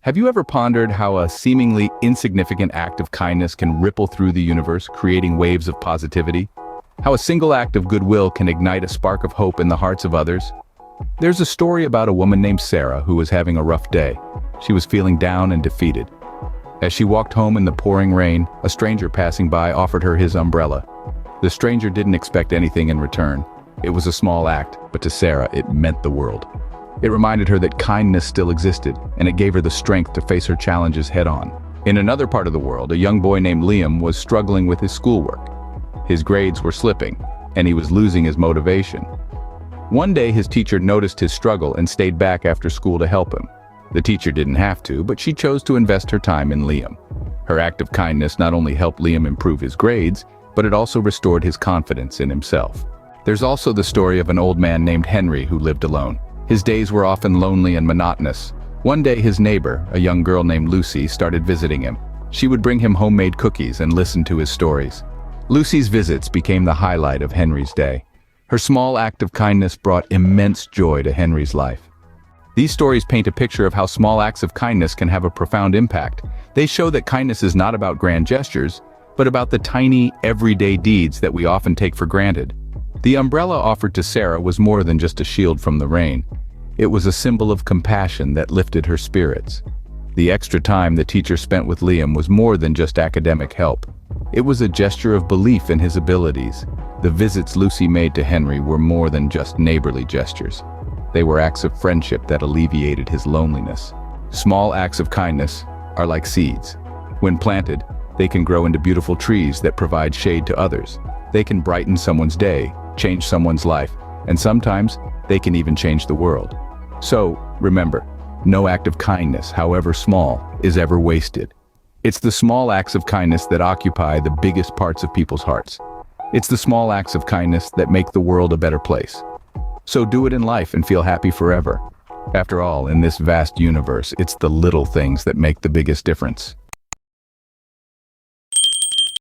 Have you ever pondered how a seemingly insignificant act of kindness can ripple through the universe, creating waves of positivity? How a single act of goodwill can ignite a spark of hope in the hearts of others? There's a story about a woman named Sarah who was having a rough day. She was feeling down and defeated. As she walked home in the pouring rain, a stranger passing by offered her his umbrella. The stranger didn't expect anything in return. It was a small act, but to Sarah, it meant the world. It reminded her that kindness still existed, and it gave her the strength to face her challenges head-on. In another part of the world, a young boy named Liam was struggling with his schoolwork. His grades were slipping, and he was losing his motivation. One day, his teacher noticed his struggle and stayed back after school to help him. The teacher didn't have to, but she chose to invest her time in Liam. Her act of kindness not only helped Liam improve his grades, but it also restored his confidence in himself. There's also the story of an old man named Henry who lived alone. His days were often lonely and monotonous. One day his neighbor, a young girl named Lucy, started visiting him. She would bring him homemade cookies and listen to his stories. Lucy's visits became the highlight of Henry's day. Her small act of kindness brought immense joy to Henry's life. These stories paint a picture of how small acts of kindness can have a profound impact. They show that kindness is not about grand gestures, but about the tiny, everyday deeds that we often take for granted. The umbrella offered to Sarah was more than just a shield from the rain. It was a symbol of compassion that lifted her spirits. The extra time the teacher spent with Liam was more than just academic help. It was a gesture of belief in his abilities. The visits Lucy made to Henry were more than just neighborly gestures. They were acts of friendship that alleviated his loneliness. Small acts of kindness are like seeds. When planted, they can grow into beautiful trees that provide shade to others. They can brighten someone's day, change someone's life, and sometimes they can even change the world. So, remember, no act of kindness, however small, is ever wasted. It's the small acts of kindness that occupy the biggest parts of people's hearts. It's the small acts of kindness that make the world a better place. So do it in life and feel happy forever. After all, in this vast universe, it's the little things that make the biggest difference.